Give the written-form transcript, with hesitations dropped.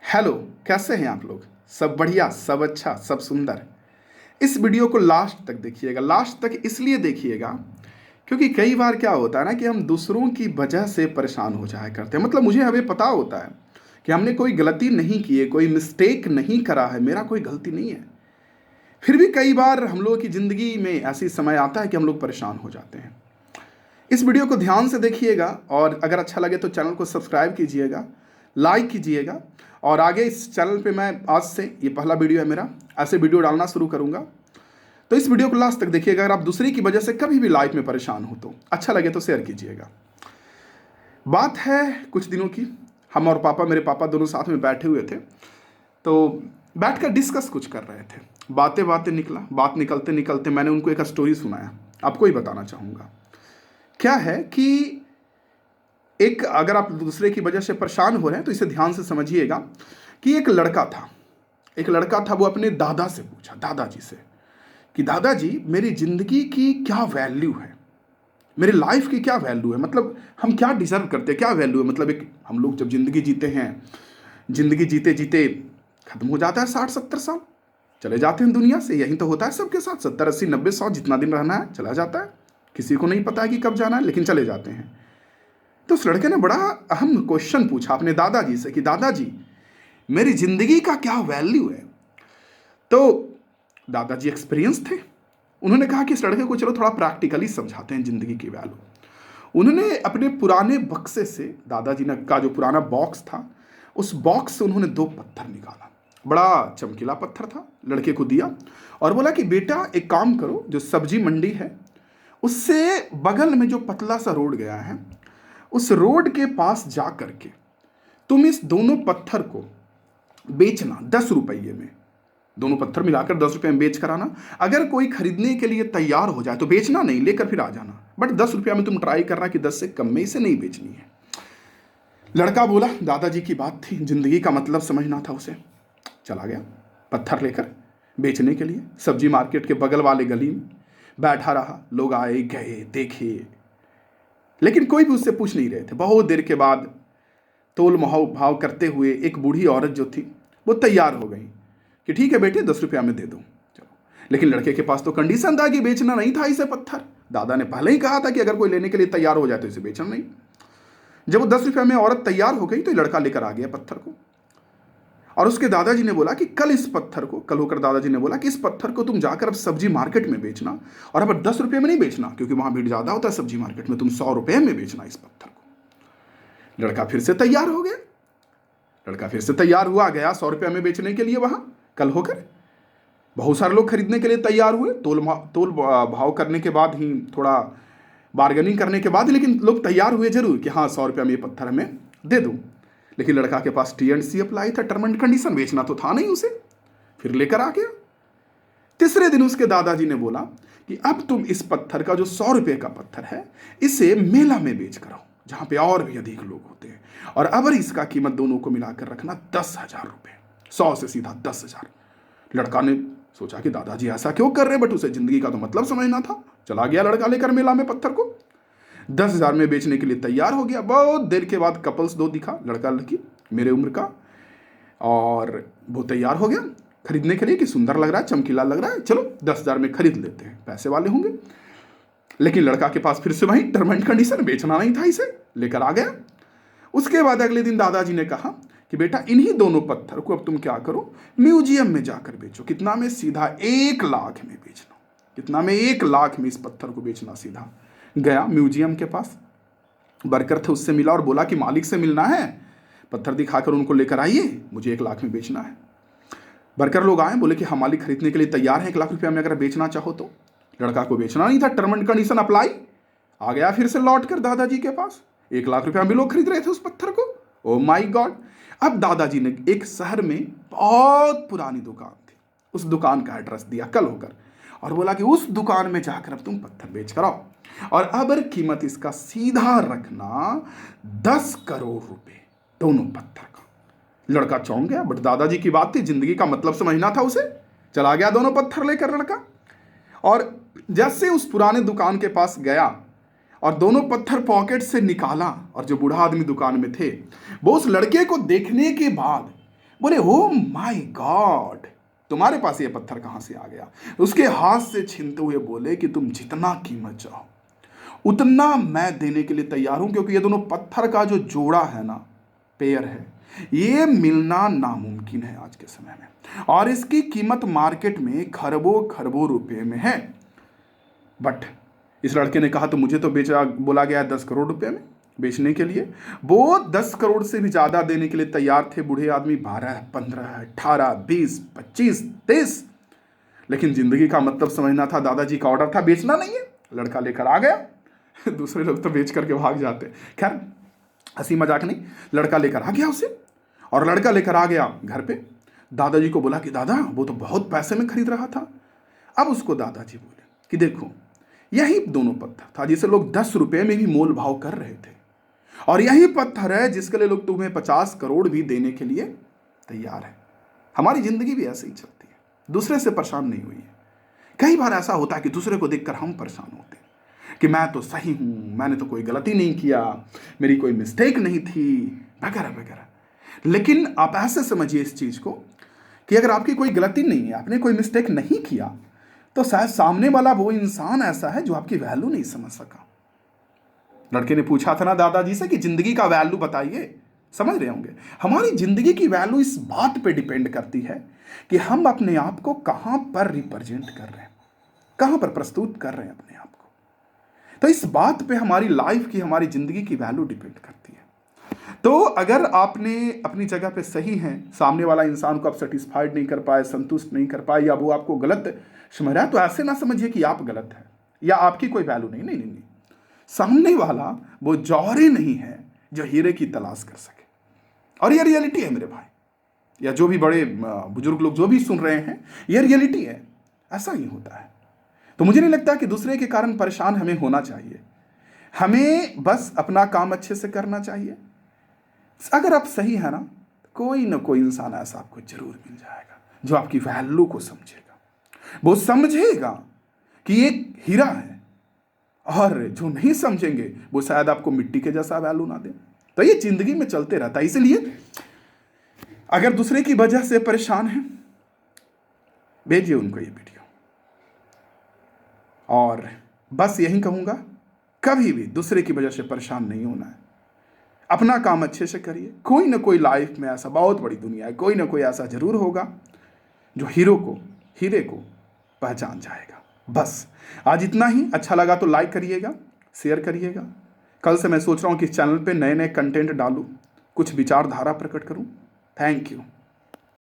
Hello. कैसे हैं आप लोग? सब बढ़िया, सब अच्छा, सब सुंदर। इस वीडियो को लास्ट तक देखिएगा। लास्ट तक इसलिए देखिएगा क्योंकि कई बार क्या होता है ना कि हम दूसरों की वजह से परेशान हो जाया करते हैं। मतलब मुझे हमें पता होता है कि हमने कोई गलती नहीं की है, कोई मिस्टेक नहीं करा है, मेरा कोई गलती नहीं है। फिर भी कई बार हम लोगों की ज़िंदगी में ऐसी समय आता है कि हम लोग परेशान हो जाते हैं। इस वीडियो को ध्यान से देखिएगा और अगर अच्छा लगे तो चैनल को सब्सक्राइब कीजिएगा, लाइक कीजिएगा। और आगे इस चैनल पे मैं आज से, ये पहला वीडियो है मेरा, ऐसे वीडियो डालना शुरू करूँगा। तो इस वीडियो को लास्ट तक देखिएगा। अगर आप दूसरे की वजह से कभी भी लाइफ में परेशान हो तो अच्छा लगे तो शेयर कीजिएगा। बात है कुछ दिनों की। हम और पापा, मेरे पापा दोनों साथ में बैठे हुए थे, तो बैठ कर डिस्कस कुछ कर रहे थे। बातें बातें निकला, बात निकलते निकलते मैंने उनको एक स्टोरी सुनाया, आपको ही बताना चाहूँगा। क्या है कि एक, अगर आप दूसरे की वजह से परेशान हो रहे हैं तो इसे ध्यान से समझिएगा कि एक लड़का था। वो अपने दादा से पूछा, दादाजी से, कि दादाजी मेरी ज़िंदगी की क्या वैल्यू है, मेरी लाइफ की क्या वैल्यू है, मतलब हम क्या डिजर्व करते हैं, क्या वैल्यू है। मतलब एक, हम लोग जब ज़िंदगी जीते हैं, ज़िंदगी जीते जीते खत्म हो जाता है, 60-70 साल चले जाते हैं दुनिया से। यही तो होता है सबके साथ, 70-80-90-100, जितना दिन रहना है चला जाता है। किसी को नहीं पता है कि कब जाना है, लेकिन चले जाते हैं। तो उस लड़के ने बड़ा अहम क्वेश्चन पूछा अपने दादाजी से कि दादाजी मेरी जिंदगी का क्या वैल्यू है। तो दादाजी एक्सपीरियंस थे। उन्होंने कहा कि इस लड़के को चलो थोड़ा प्रैक्टिकली समझाते हैं जिंदगी की वैल्यू। उन्होंने अपने पुराने बक्से से, दादाजी ने का जो पुराना बॉक्स था, उस बॉक्स से उन्होंने 2 पत्थर निकाला। बड़ा चमकीला पत्थर था, लड़के को दिया और बोला कि बेटा एक काम करो, जो सब्जी मंडी है उससे बगल में जो पतला सा रोड गया है, उस रोड के पास जा करके तुम इस दोनों पत्थर को बेचना 10 रुपये में। दोनों पत्थर मिलाकर 10 रुपये में बेच कर आना। अगर कोई खरीदने के लिए तैयार हो जाए तो बेचना नहीं, लेकर फिर आ जाना, बट 10 रुपया में तुम ट्राई करना कि 10 से कम में इसे नहीं बेचनी है। लड़का बोला, दादाजी की बात थी, जिंदगी का मतलब समझना था उसे। चला गया पत्थर लेकर बेचने के लिए। सब्जी मार्केट के बगल वाले गली में बैठा रहा। लोग आए गए, देखे, लेकिन कोई भी उससे पूछ नहीं रहे थे। बहुत देर के बाद तोल मोल भाव करते हुए एक बूढ़ी औरत जो थी वो तैयार हो गई कि ठीक है बेटे 10 रुपया में दे दो, चलो। लेकिन लड़के के पास तो कंडीशन था कि बेचना नहीं था इसे पत्थर। दादा ने पहले ही कहा था कि अगर कोई लेने के लिए तैयार हो जाए तो इसे बेचना नहीं। जब वो 10 रुपया में औरत तैयार हो गई तो लड़का लेकर आ गया पत्थर को। और उसके दादाजी ने बोला कि कल होकर दादाजी ने बोला कि इस पत्थर को तुम जाकर अब सब्जी मार्केट में बेचना, और अब 10 रुपये में नहीं बेचना क्योंकि वहां भीड़ ज्यादा होता है सब्जी मार्केट में, तुम 100 रुपये में बेचना इस पत्थर को। लड़का फिर से तैयार हो गया। लड़का फिर से तैयार हुआ, गया 100 रुपये में बेचने के लिए वहां कल होकर। बहुत सारे लोग खरीदने के लिए तैयार हुए, तोल भाव करने के बाद ही, थोड़ा बार्गेनिंग करने के बाद, लेकिन लोग तैयार हुए जरूर कि हाँ 100 रुपये में ये पत्थर हमें दे दो। लेकिन लड़का के पास T&C अप्लाई था, टर्म एंड कंडीशन, बेचना तो था नहीं उसे। फिर लेकर आ गया। तीसरे दिन उसके दादाजी ने बोला कि अब तुम इस पत्थर का, जो 100 रुपये का पत्थर है, इसे मेला में बेच कर आओ जहां पे और भी अधिक लोग होते हैं, और अब इसका कीमत दोनों को मिलाकर रखना 10,000 रुपये। 100 से सीधा 10,000। लड़का ने सोचा कि दादाजी ऐसा क्यों कर रहे, बट उसे जिंदगी का तो मतलब समझना था। चला गया लड़का लेकर मेला में पत्थर को, 10,000 में बेचने के लिए तैयार हो गया। बहुत देर के बाद कपल्स 2 दिखा, लड़का लड़की मेरे उम्र का, और वो तैयार हो गया खरीदने के लिए कि सुंदर लग रहा है, चमकीला लग रहा है, चलो 10,000 में खरीद लेते हैं, पैसे वाले होंगे। लेकिन लड़का के पास फिर से वही टर्म एंड कंडीशन, बेचना नहीं था इसे, लेकर आ गया। उसके बाद अगले दिन दादाजी ने कहा कि बेटा इन्हीं दोनों पत्थर को अब तुम क्या करो, म्यूजियम में जाकर बेचो। कितना में? सीधा 1 लाख में बेचना। कितना में? 1 लाख में इस पत्थर को बेचना। सीधा गया म्यूजियम के पास, वर्कर थे, उससे मिला और बोला कि मालिक से मिलना है, पत्थर दिखाकर उनको लेकर आइए, मुझे 1 लाख में बेचना है। वर्कर लोग आए, बोले कि हम मालिक खरीदने के लिए तैयार हैं 1 लाख रुपया में, अगर बेचना चाहो तो। लड़का को बेचना नहीं था, टर्म एंड कंडीशन अप्लाई। आ गया फिर से लौट कर दादाजी के पास। 1 लाख रुपया में लोग खरीद रहे थे उस पत्थर को। ओ माई गॉड। अब दादाजी ने एक शहर में बहुत पुरानी दुकान थी, उस दुकान का एड्रेस दिया कल होकर, और बोला कि उस दुकान में जाकर अब तुम पत्थर बेच कर आओ, और अब कीमत इसका सीधा रखना 10 करोड़ रुपए, दोनों पत्थर का। लड़का चौंक गया, बट दादाजी की बात थी, जिंदगी का मतलब समझना था उसे। चला गया दोनों पत्थर लेकर लड़का, और जैसे उस पुराने दुकान के पास गया और दोनों पत्थर पॉकेट से निकाला, और जो बूढ़ा आदमी दुकान में थे वो उस लड़के को देखने के बाद बोले ओ माय गॉड, तुम्हारे पास ये पत्थर कहाँ से आ गया? उसके हाथ से छीनते हुए बोले कि तुम जितना कीमत चाहो उतना मैं देने के लिए तैयार हूं, क्योंकि ये दोनों पत्थर का जो जोड़ा है ना, पेयर है, ये मिलना नामुमकिन है आज के समय में, और इसकी कीमत मार्केट में खरबों खरबों रुपए में है। बट इस लड़के ने कहा तो मुझे तो बेचा, बोला गया 10 करोड़ रुपए में बेचने के लिए। वो 10 करोड़ से भी ज्यादा देने के लिए तैयार थे बूढ़े आदमी, 12, 15, 18, 20, 25, 30। लेकिन जिंदगी का मतलब समझना था, दादाजी का ऑर्डर था, बेचना नहीं है। लड़का लेकर आ गया। दूसरे लोग तो बेच करके भाग जाते। खैर हंसी मजाक नहीं, लड़का लेकर आ गया उसे, और लड़का लेकर आ गया घर पे। दादाजी को बोला कि दादा वो तो बहुत पैसे में खरीद रहा था। अब उसको दादाजी बोले कि देखो यही दोनों पत्थर था जिसे लोग 10 रुपए में भी मोल भाव कर रहे थे, और यही पत्थर है जिसके लिए लोग तुम्हें 50 करोड़ भी देने के लिए तैयार है। हमारी जिंदगी भी ऐसे ही चलती है, दूसरे से परेशान नहीं हुई है। कई बार ऐसा होता है कि दूसरे को देखकर हम परेशान होते हैं कि मैं तो सही हूं, मैंने तो कोई गलती नहीं किया, मेरी कोई मिस्टेक नहीं थी, वगैरह वगैरह। लेकिन आप ऐसे समझिए इस चीज को कि अगर आपकी कोई गलती नहीं है, आपने कोई मिस्टेक नहीं किया, तो शायद सामने वाला वो इंसान ऐसा है जो आपकी वैल्यू नहीं समझ सका। लड़के ने पूछा था ना दादाजी से कि जिंदगी का वैल्यू बताइए, समझ रहे होंगे। हमारी जिंदगी की वैल्यू इस बात पे डिपेंड करती है कि हम अपने आप को कहां पर रिप्रेजेंट कर रहे हैं, कहां पर प्रस्तुत कर रहे हैं अपने आप को। तो इस बात पे हमारी लाइफ की, हमारी जिंदगी की वैल्यू डिपेंड करती है। तो अगर आपने अपनी जगह पे सही हैं, सामने वाला इंसान को आप सेटिस्फाइड नहीं कर पाए, संतुष्ट नहीं कर पाए, या वो आपको गलत समझ रहा है, तो ऐसे ना समझिए कि आप गलत हैं या आपकी कोई वैल्यू नहीं। नहीं नहीं नहीं, सामने वाला वो जौहरी नहीं है जो हीरे की तलाश कर सके। और ये रियलिटी है मेरे भाई, या जो भी बड़े बुजुर्ग लोग जो भी सुन रहे हैं, ये रियलिटी है, ऐसा ही होता है। तो मुझे नहीं लगता कि दूसरे के कारण परेशान हमें होना चाहिए। हमें बस अपना काम अच्छे से करना चाहिए। अगर आप सही है ना, कोई ना कोई इंसान ऐसा आपको जरूर मिल जाएगा जो आपकी वैल्यू को समझेगा। वो समझेगा कि ये हीरा है, और जो नहीं समझेंगे वो शायद आपको मिट्टी के जैसा वैल्यू ना दे। तो ये जिंदगी में चलते रहता है। इसलिए अगर दूसरे की वजह से परेशान है, भेजिए उनको ये वीडियो। और बस यही कहूंगा, कभी भी दूसरे की वजह से परेशान नहीं होना है। अपना काम अच्छे से करिए। कोई ना कोई लाइफ में ऐसा, बहुत बड़ी दुनिया है, कोई ना कोई ऐसा जरूर होगा जो हीरे को पहचान जाएगा। बस आज इतना ही। अच्छा लगा तो लाइक करिएगा, शेयर करिएगा। कल से मैं सोच रहा हूं कि इस चैनल पे नए नए कंटेंट डालूं, कुछ विचारधारा प्रकट करूं। Thank you.